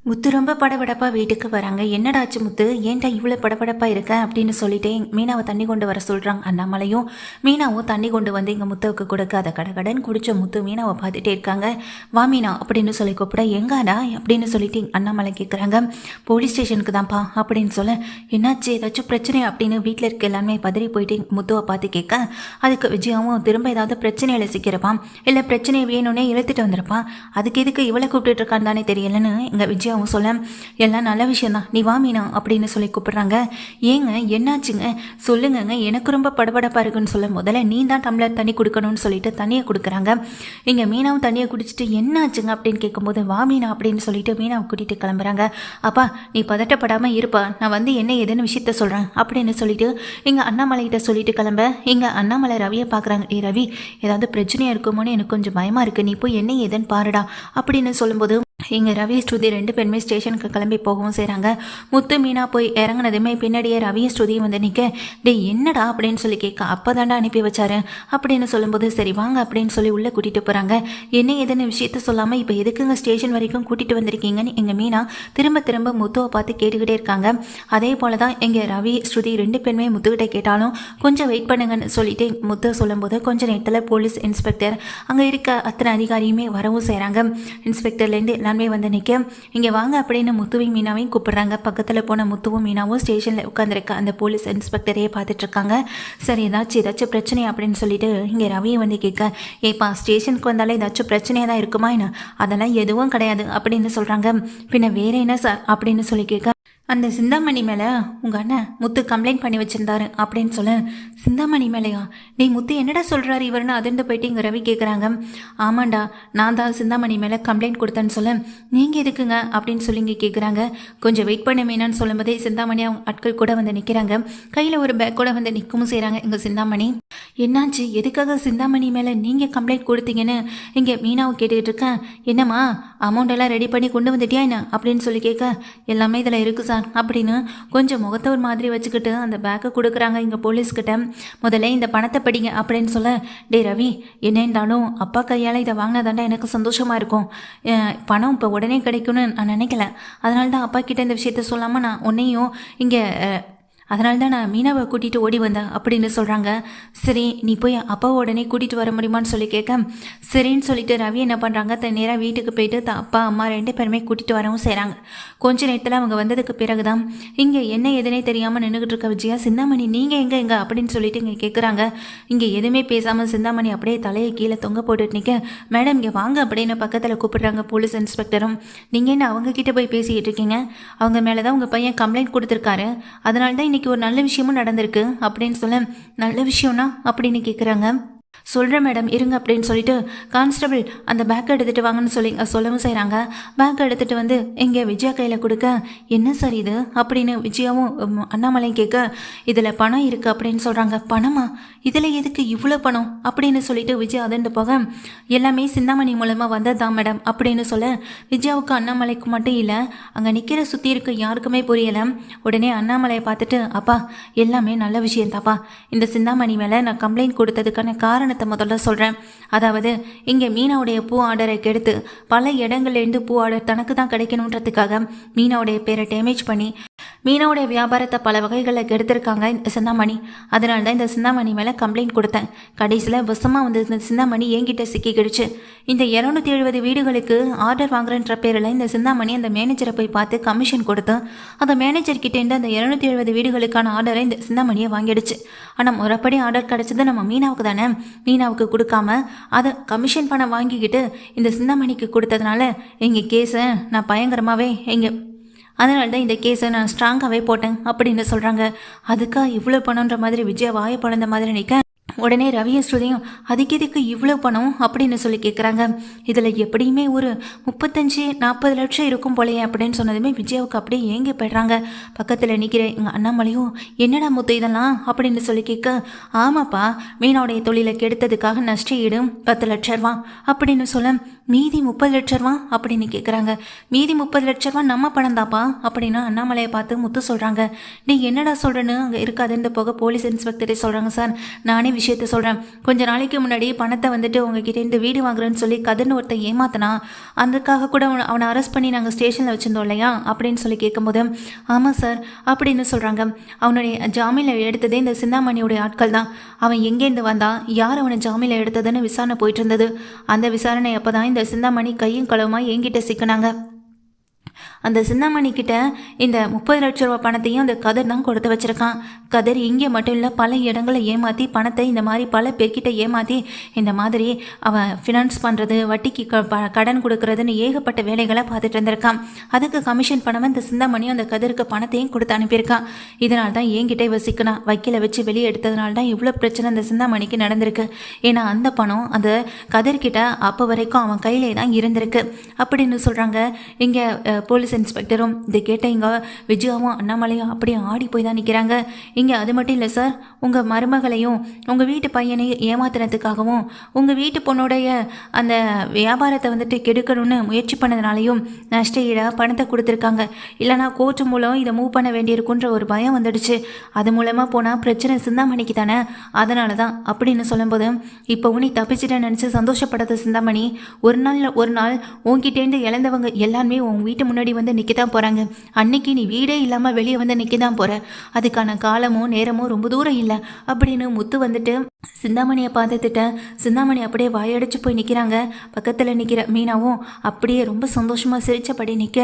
முத்து ரொம்ப படபடப்பாக வீட்டுக்கு வராங்க. என்னடாச்சு முத்து, ஏன்டா இவ்வளோ படபடப்பாக இருக்க அப்படின்னு சொல்லிட்டு மீனாவை தண்ணி கொண்டு வர சொல்கிறாங்க. அண்ணாமலையும் மீனாவும் தண்ணி கொண்டு வந்து இங்கே முத்துவுக்கு கொடுக்க அதை கடகடன் குடிச்ச முத்து மீனாவை பார்த்துட்டே இருக்காங்க. வா மீனா அப்படின்னு சொல்லி கூப்பிட, எங்காடா அப்படின்னு சொல்லிட்டு அண்ணாமலை கேட்குறாங்க. போலீஸ் ஸ்டேஷனுக்கு தான்ப்பா அப்படின்னு சொல்ல, என்னாச்சு ஏதாச்சும் பிரச்சனை அப்படின்னு வீட்டில் இருக்க எல்லாமே பதறி போயிட்டு முத்துவை பார்த்து கேட்க, அதுக்கு விஜயாவும் திரும்ப ஏதாவது பிரச்சனையில் சிக்கிறப்பான், இல்லை பிரச்சனையை வேணும்னே இழுத்துட்டு வந்திருப்பான், அதுக்கு எதுக்கு இவ்வளோ கூப்பிட்டு இருக்கான்னு தானே தெரியலன்னு இங்கே விஜயா சொல்ல, எல்லாம் நல்ல விஷயம்தான், நீ வா மீனா அப்படின்னு சொல்லி கூப்பிடுறாங்க. ஏங்க என்னாச்சுங்க சொல்லுங்கங்க, எனக்கு ரொம்ப படபடப்பா இருக்குன்னு சொல்ல, முதல்ல நீ தான் டம்ளர் தண்ணி கொடுக்கணும்னு சொல்லிட்டு தண்ணியை கொடுக்குறாங்க. இங்க மீனாவும் தண்ணியை குடிச்சிட்டு என்னாச்சுங்க அப்படின்னு கேட்கும்போது, வா மீனா அப்படின்னு சொல்லிட்டு மீனாவை கூட்டிட்டு கிளம்புறாங்க. அப்பா நீ பதட்டப்படாம இருப்பா, நான் வந்து என்ன ஏதுன்னு விஷயத்த சொல்றேன் அப்படின்னு சொல்லிட்டு இங்க அண்ணாமலை கிட்ட சொல்லிட்டு கிளம்ப, இங்க அண்ணாமலை ரவியை பாக்குறாங்க. ஏ ரவி, ஏதாவது பிரச்சனையா இருக்குமோன்னு எனக்கு கொஞ்சம் பயமா இருக்கு, நீ போய் என்ன ஏதுன்னு பாருடா அப்படின்னு சொல்லும்போது, இங்கே ரவி ஸ்ருதி ரெண்டு பேருமே ஸ்டேஷனுக்கு கிளம்பி போகவும் செய்கிறாங்க. முத்து மீனா போய் இறங்கினதுமே பின்னாடியே ரவியும் ஸ்ருதியும் வந்து நிற்க, டே என்னடா அப்படின்னு சொல்லி கேட்க, அப்போ தாண்டா அனுப்பி வச்சாரு அப்படின்னு சொல்லும்போது, சரி வாங்க அப்படின்னு சொல்லி உள்ளே கூட்டிகிட்டு போகிறாங்க. என்ன ஏதுன்னு விஷயத்த சொல்லாமல் இப்போ எதுக்குங்க ஸ்டேஷன் வரைக்கும் கூட்டிகிட்டு வந்திருக்கீங்கன்னு எங்கள் மீனா திரும்ப திரும்ப முத்துவை பார்த்து கேட்டுக்கிட்டே இருக்காங்க. அதே போல தான் எங்கள் ரவி ஸ்ருதி ரெண்டு பேருமே முத்துக்கிட்ட கேட்டாலும் கொஞ்சம் வெயிட் பண்ணுங்கன்னு சொல்லிட்டு முத்து சொல்லும்போது, கொஞ்ச நேரத்தில் போலீஸ் இன்ஸ்பெக்டர் அங்கே இருக்க அத்தனை அதிகாரியுமே வரவும் செய்கிறாங்க. இன்ஸ்பெக்டர்லேருந்து எல்லாமே வந்து நிற்க, இங்கே வாங்க அப்படின்னு முத்துவையும் மீனாவையும் கூப்பிடுறாங்க. பக்கத்தில் போன முத்துவும் மீனாவும் ஸ்டேஷனில் உட்காந்துருக்க அந்த போலீஸ் இன்ஸ்பெக்டரையே பார்த்துட்டு இருக்காங்க. சரி ஏதாச்சும் பிரச்சனை அப்படின்னு சொல்லிட்டு இங்கே ரவியை வந்து கேட்க, ஏப்பா ஸ்டேஷனுக்கு வந்தாலே ஏதாச்சும் பிரச்சனையாக தான் இருக்குமா என்ன, அதெல்லாம் எதுவும் கிடையாது அப்படின்னு சொல்கிறாங்க. பின்ன வேற என்ன சார் அப்படின்னு சொல்லி கேட்க, அந்த சிந்தாமணி மேலே உங்கள் அண்ணன் முத்து கம்ப்ளைண்ட் பண்ணி வச்சுருந்தாரு அப்படின்னு சொல்ல, சிந்தாமணி மேலேயா, நீ முத்து என்னடா சொல்கிறாரு இவருன்னு அதிர்ந்து போயிட்டு இங்கே ரவி கேட்குறாங்க. ஆமாண்டா, நான் தான் சிந்தாமணி மேலே கம்ப்ளைண்ட் கொடுத்தேன்னு சொல்ல, நீங்கள் எதுக்குங்க அப்படின்னு சொல்லி இங்கே கேட்குறாங்க. கொஞ்சம் வெயிட் பண்ண மீனான்னு சொல்லும்போதே சிந்தாமணி அவங்க ஆட்கள் கூட வந்து நிற்கிறாங்க. கையில் ஒரு பேக் கூட வந்து நிற்கவும் செய்கிறாங்க. இங்கே சிந்தாமணி, என்னாச்சு எதுக்காக சிந்தாமணி மேலே நீங்கள் கம்ப்ளைண்ட் கொடுத்தீங்கன்னு இங்கே மீனாவை கேட்டுக்கிட்டு இருக்கேன். என்னம்மா அமௌண்ட்டெல்லாம் ரெடி பண்ணி கொண்டு வந்துட்டியா என்ன அப்படின்னு சொல்லி கேட்க, எல்லாமே இதில் இருக்குது சார் அப்படின்னு கொஞ்சம் முகத்தை ஒரு மாதிரி வச்சுக்கிட்டு அந்த பேக்கை கொடுக்குறாங்க இங்கே போலீஸ்கிட்ட. முதல்ல இந்த பணத்தை படிங்க அப்படின்னு சொல்ல, டே ரவி, என்ன இருந்தாலும் அப்பா கையால் இதை வாங்கினதாண்டா எனக்கு சந்தோஷமாக இருக்கும், பணம் இப்போ உடனே கிடைக்கும்னு நான் நினைக்கல, அதனால தான் அப்பா கிட்ட இந்த விஷயத்த சொல்லாமல் நான் உன்னையும் இங்கே அதனால தான் நான் மீனாவை கூட்டிகிட்டு ஓடி வந்தேன் அப்படின்னு சொல்கிறாங்க. சரி நீ போய் அப்பாவை உடனே கூட்டிகிட்டு வர முடியுமான்னு சொல்லி கேட்க, சரின்னு சொல்லிட்டு ரவி என்ன பண்ணுறாங்க, தன் நேராக வீட்டுக்கு போயிட்டு அப்பா அம்மா ரெண்டு பேருமே கூட்டிகிட்டு வரவும் செய்கிறாங்க. கொஞ்ச நேரத்தில் அவங்க வந்ததுக்கு பிறகு தான் இங்கே என்ன எதுனே தெரியாமல் நின்றுக்கிட்டு இருக்க விஜயா, சிந்தாமணி நீங்கள் எங்கே அப்படின்னு சொல்லிட்டு இங்கே கேட்குறாங்க. இங்கே எதுவுமே பேசாமல் சிந்தாமணி அப்படியே தலையை கீழே தொங்க போட்டுட்டு நிற்க, மேடம் இங்கே வாங்க அப்படின்னு பக்கத்தில் கூப்பிடுறாங்க போலீஸ் இன்ஸ்பெக்டரும். நீங்கள் என்ன அவங்க கிட்டே போய் பேசிக்கிட்டு இருக்கீங்க, அவங்க மேலே தான் உங்கள் பையன் கம்ப்ளைண்ட் கொடுத்துருக்காரு, அதனால தான் இன்னைக்கு ஒரு நல்ல விஷயமும் நடந்திருக்கு அப்படின்னு சொல்ல, நல்ல விஷயம்னா அப்படின்னு கேட்குறாங்க. சொல்கிறேன் மேடம் இருங்க அப்படின்னு சொல்லிட்டு கான்ஸ்டபிள் அந்த பேக்கை எடுத்துகிட்டு வாங்கன்னு சொல்லி சொல்லவும் செய்கிறாங்க. பேக்கை எடுத்துகிட்டு வந்து எங்கே விஜயா கையில் கொடுக்க, என்ன சார் இது அப்படின்னு விஜயாவும் அண்ணாமலையும் கேட்க, இதில் பணம் இருக்குது அப்படின்னு சொல்கிறாங்க. பணமா, இதில் எதுக்கு இவ்வளோ பணம் அப்படின்னு சொல்லிட்டு விஜயா அதண்டு போக, எல்லாமே சிந்தாமணி மூலமாக வந்தது தான் மேடம் அப்படின்னு சொல்ல, விஜயாவுக்கு அண்ணாமலைக்கு மட்டும் இல்லை அங்கே நிற்கிற சுற்றி இருக்க யாருக்குமே புரியலை. உடனே அண்ணாமலையை பார்த்துட்டு, அப்பா எல்லாமே நல்ல விஷயம் தாப்பா, இந்த சிந்தாமணி மேலே நான் கம்ப்ளைண்ட் கொடுத்ததுக்கான காரணத்தை முதல்ல சொல்கிறேன். அதாவது இங்கே மீனாவுடைய பூ ஆர்டரை கெடுத்து பல இடங்கள்லேருந்து பூ ஆர்டர் தனக்கு தான் கிடைக்கணுன்றதுக்காக மீனாவுடைய பேரை டேமேஜ் பண்ணி மீனாவுடைய வியாபாரத்தை பல வகைகளில் கெடுத்திருக்காங்க இந்த சிந்தாமணி. அதனால தான் இந்த சிந்தாமணி மேலே கம்ப்ளைண்ட் கொடுத்தேன். கடைசியில் வசமாக வந்து இந்த சிந்தாமணி என்கிட்ட சிக்கிக்கிடுச்சு. இந்த 270 வீடுகளுக்கு ஆர்டர் வாங்குறன்ற பேரில் இந்த சிந்தாமணி அந்த மேனேஜரை போய் பார்த்து கமிஷன் கொடுத்து அந்த மேனேஜர்கிட்டேருந்து அந்த 270 வீடுகளுக்கான ஆர்டரை இந்த சிந்தாமணியை வாங்கிடுச்சு. ஆனால் முறைப்படி ஆர்டர் கிடச்சது நம்ம மீனாவுக்கு தானே, மீனாவுக்கு கொடுக்காம அதை கமிஷன் பணம் வாங்கிக்கிட்டு இந்த சிந்தாமணிக்கு கொடுத்ததுனால எங்கள் கேஸை நான் பயங்கரமாகவே அதனால தான் இந்த கேஸை நான் ஸ்ட்ராங்காகவே போட்டேன் அப்படின்னு சொல்கிறாங்க. அதுக்கா இவ்வளோ பணன்ற மாதிரி விஜயா வாயை பழந்த மாதிரி நிற்க, உடனே ரவியும் ஸ்ருதியும் அதுக்கு இதுக்கு இவ்வளோ பணம் அப்படின்னு சொல்லி கேட்குறாங்க. இதில் எப்படியுமே ஒரு 35-40 லட்சம் இருக்கும் போலையே அப்படின்னு சொன்னதுமே விஜயாவுக்கு அப்படியே ஏங்கி போய்ட்றாங்க. பக்கத்தில் நிற்கிற எங்கள் அண்ணாமலையும், என்னடா முத்து இதெல்லாம் அப்படின்னு சொல்லி கேட்க, ஆமாப்பா மீனாவுடைய தொழிலை கெடுத்ததுக்காக நஷ்ட ஈடு 10 லட்சம் ரூபா அப்படின்னு சொல்ல, மீதி 30 லட்ச ரூபா அப்படின்னு கேட்குறாங்க. மீதி 30 லட்ச ரூபா நம்ம பணம் தாப்பா அப்படின்னு அண்ணாமலையை பார்த்து முத்து சொல்கிறாங்க. நீ என்னடா சொல்கிறேன்னு அங்கே இருக்காதுன்ற போக போலீஸ் இன்ஸ்பெக்டரே சொல்கிறாங்க. சார் நானே விஷயத்த சொல்கிறேன். கொஞ்ச நாளைக்கு முன்னாடி பணத்தை வந்துட்டு உங்ககிட்ட இந்த வீடு வாங்குறேன்னு சொல்லி கதிர்னு ஒருத்தன் ஏமாத்தினா, அதுக்காக கூட அவனை அரெஸ்ட் பண்ணி நாங்கள் ஸ்டேஷனில் வச்சுருந்தோம் இல்லையா அப்படின்னு சொல்லி கேட்கும்போது, ஆமாம் சார் அப்படின்னு சொல்கிறாங்க. அவனுடைய ஜாமீனில் எடுத்ததே இந்த சிந்தாமணியோடைய ஆட்கள் தான். அவன் எங்கேருந்து வந்தான், யார் அவனை ஜாமீனில் எடுத்ததுன்னு விசாரணை போயிட்டு இருந்தது. அந்த விசாரணை அப்போ தான் இந்த சிந்தாமணி கையும் களவுமா என்கிட்ட சிக்கினாங்க. அந்த சிந்தாமணி கிட்ட இந்த 30 லட்ச ரூபா பணத்தையும் அந்த கதிர் தான் கொடுத்து வச்சிருக்கான். கதிர் இங்கே மட்டும் இல்லை, பல இடங்களை ஏமாற்றி பணத்தை இந்த மாதிரி பல பேர்கிட்ட ஏமாற்றி இந்த மாதிரி அவன் ஃபினான்ஸ் பண்ணுறது, வட்டிக்கு கடன் கொடுக்கறதுன்னு ஏகப்பட்ட வேலைகளை பார்த்துட்டு இருந்திருக்கான். அதுக்கு கமிஷன் பணம் இந்த சிந்தாமணியும் அந்த கதிருக்கு பணத்தையும் கொடுத்து அனுப்பியிருக்கான். இதனால தான் என்கிட்ட வசிக்கணும் வக்கீலை வச்சு வெளியே எடுத்ததுனால தான் இவ்வளோ பிரச்சனை அந்த சிந்தாமணிக்கு நடந்திருக்கு. ஏன்னா அந்த பணம் அந்த கதிர்கிட்ட அப்போ வரைக்கும் அவன் கையிலே தான் இருந்திருக்கு அப்படின்னு சொல்கிறாங்க. இங்கே போலீஸ் இன்ஸ்பெக்டரும் இதை கேட்ட இங்கே விஜயாவும் அண்ணாமலையும் அப்படியே ஆடி போய் தான் நிற்கிறாங்க. இங்கே அது மட்டும் இல்லை சார், உங்கள் மருமகளையும் உங்கள் வீட்டு பையனையும் ஏமாத்துறதுக்காகவும் உங்கள் வீட்டு பொண்ணுடைய அந்த வியாபாரத்தை வந்துட்டு கெடுக்கணும்னு முயற்சி பண்ணதுனாலையும் நஷ்டஈடாக பணத்தை கொடுத்துருக்காங்க. இல்லைனா கோர்ட்டு மூலம் இதை மூவ் பண்ண வேண்டியிருக்குன்ற ஒரு பயம் வந்துடுச்சு. அது மூலமாக போனால் பிரச்சனை சிந்தாமணிக்கு தானே, அதனால தான் அப்படின்னு சொல்லும்போது, இப்போ உனி தப்பிச்சிட்டேன்னு நினச்சி சந்தோஷப்படாத சிந்தாமணி, ஒரு நாள் உன்கிட்டேருந்து இழந்தவங்க எல்லாருமே உன் வீட்டு முன்னாடி வந்து நிற்க தான் போகிறாங்க. அன்னைக்கு நீ வீடே இல்லாமல் வெளியே வந்து நிற்க தான் போகிற. அதுக்கான காலமும் நேரமும் ரொம்ப தூரம் இல்லை அப்படின்னு முத்து வந்துட்டு சிந்தாமணியை பார்த்துட்டு சிந்தாமணி அப்படியே வாயடிச்சு போய் நிற்கிறாங்க. பக்கத்தில் நிற்கிற மீனாவும் அப்படியே ரொம்ப சந்தோஷமாக சிரிச்சபடி நிற்க,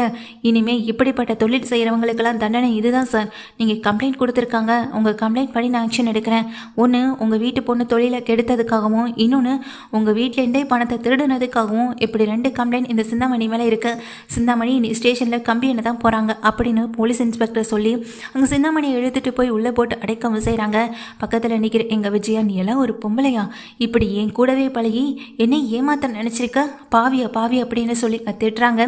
இனிமேல் இப்படிப்பட்ட தொழில் செய்கிறவங்களுக்கெல்லாம் தண்டனை இதுதான் சார். நீங்கள் கம்ப்ளைண்ட் கொடுத்துருக்காங்க, உங்கள் கம்ப்ளைண்ட் படி நான் ஆக்ஷன் எடுக்கிறேன். ஒன்று உங்கள் வீட்டு பொண்ணு தொழிலை கெடுத்ததுக்காகவும், இன்னொன்று உங்கள் வீட்டிலேருந்தே பணத்தை திருடுனதுக்காகவும் இப்படி 2 கம்ப்ளைண்ட் இந்த சிந்தாமணி மேலே இருக்குது. சிந்தாமணி ஸ்டேஷனில் கம்பி என்ன தான் போகிறாங்க அப்படின்னு போலீஸ் இன்ஸ்பெக்டர் சொல்லி அங்கே சிந்தாமணியை இழுத்துட்டு போய் உள்ளே போட்டு அடைக்கவும் செய்கிறாங்க. பக்கத்தில் நிற்கிற எங்கள் விஜயா, நீ எல்லாம் ஒரு பொம்பளையா, இப்படி என் கூடவே பழகி என்னை ஏமாத்த நினச்சிருக்க, பாவியா பாவி அப்படின்னு சொல்லி திட்டுறாங்க.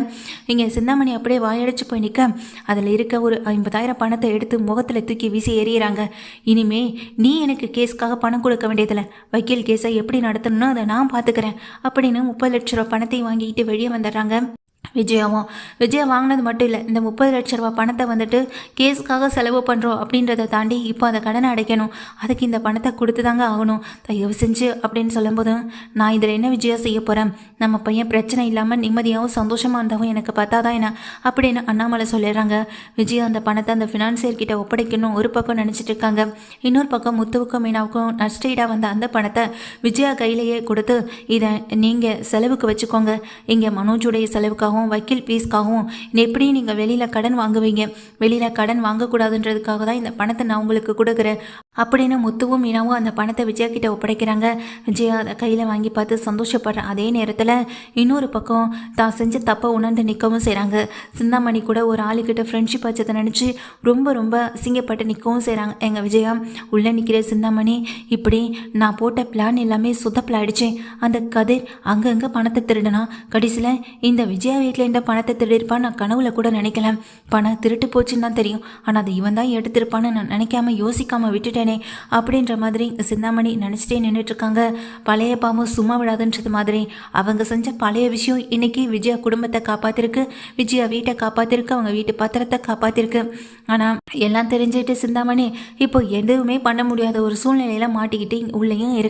இங்கே சிந்தாமணி அப்படியே வாயடிச்சு போய் நிற்க, அதில் இருக்க ஒரு 50,000 பணத்தை எடுத்து முகத்தில் தூக்கி வீசி எறிகிறாங்க. இனிமே நீ எனக்கு கேஸ்க்காக பணம் கொடுக்க வேண்டியதில்லை, வக்கீல் கேஸை எப்படி நடத்தணும்னு அதை நான் பார்த்துக்கிறேன் அப்படின்னு 30 லட்ச ரூபா பணத்தையும் வாங்கிக்கிட்டு வெளியே வந்துடுறாங்க. விஜயா வாங்கினது மட்டும் இல்லை, இந்த 30 லட்ச ரூபா பணத்தை வந்துட்டு கேஸுக்காக செலவு பண்ணுறோம் அப்படின்றத தாண்டி இப்போ அதை கடனை அடைக்கணும். அதுக்கு இந்த பணத்தை கொடுத்து தாங்க ஆகணும், தயவு செஞ்சு அப்படின்னு சொல்லும்போது, நான் இதில் என்ன விஜயா செய்ய போகிறேன், நம்ம பையன் பிரச்சனை இல்லாமல் நிம்மதியாகவும் சந்தோஷமாக இருந்தாலும் எனக்கு பார்த்தாதான் என்ன அப்படின்னு அண்ணாமலை சொல்லிடுறாங்க. விஜயா அந்த பணத்தை அந்த ஃபினான்சியர்கிட்ட ஒப்படைக்கணும் ஒரு பக்கம் நினச்சிட்டு இருக்காங்க. இன்னொரு பக்கம் முத்துவுக்கும் மீனாவுக்கும் நஷ்டஈடாக வந்த அந்த பணத்தை விஜயா கையிலேயே கொடுத்து, இதை நீங்கள் செலவுக்கு வச்சுக்கோங்க, இங்கே மனோஜுடைய செலவுக்காகவும் வக்கீல் ஃபீஸ்க்காகவும் எப்படி நீங்கள் வெளியில் கடன் வாங்குவீங்க, வெளியில் கடன் வாங்கக்கூடாதுன்றதுக்காக தான் இந்த பணத்தை நான் உங்களுக்கு கொடுக்குறேன் அப்படின்னு முத்துவும் மீனாவும் அந்த பணத்தை விஜயா கிட்ட ஒப்படைக்கிறாங்க. விஜயா அதை கையில் வாங்கி பார்த்து சந்தோஷப்படுற அதே நேரத்தில் இன்னொரு பக்கம் தான் செஞ்ச தப்பை உணர்ந்து நிற்கவும் செய்கிறாங்க. சிந்தாமணி கூட ஒரு ஆளுக்கிட்ட ஃப்ரெண்ட்ஷிப் வச்சதை நினச்சி ரொம்ப ரொம்ப அசிங்கப்பட்டு நிற்கவும் செய்கிறாங்க. எங்கள் விஜயா உள்ளே நிற்கிற சிந்தாமணி, இப்படி நான் போட்ட பிளான் எல்லாமே சொதப்பலாயிடுச்சு. அந்த கதிர் அங்கங்கே பணத்தை திருடனா, கடைசியில் இந்த விஜயா வீட்டில் இந்த பணத்தை திருடிருப்பான்னு நான் கனவுல கூட நினைக்கல. பணம் திருட்டு போச்சுன்னு தான் தெரியும், ஆனால் அது இவன் தான் எடுத்திருப்பான்னு நான் நினைக்காம யோசிக்காம விட்டுட்டேனே அப்படின்ற மாதிரி சிந்தாமணி நினச்சிட்டே நின்றுட்டுருக்காங்க. பழைய பாவம் சும்மா விடாதுன்றது மாதிரி அவங்க செஞ்ச பழைய விஷயம் இன்னைக்கு விஜயா குடும்பத்தை காப்பாத்திருக்கு, விஜயா வீட்டை காப்பாத்திருக்கு, அவங்க வீட்டு பத்திரத்தை காப்பாத்திருக்கு. ஆனால் எல்லாம் தெரிஞ்சுட்டு சிந்தாமணி இப்போ எதுவுமே பண்ண முடியாத ஒரு சூழ்நிலையில மாட்டிக்கிட்டு உள்ளேயும் இருக்கு.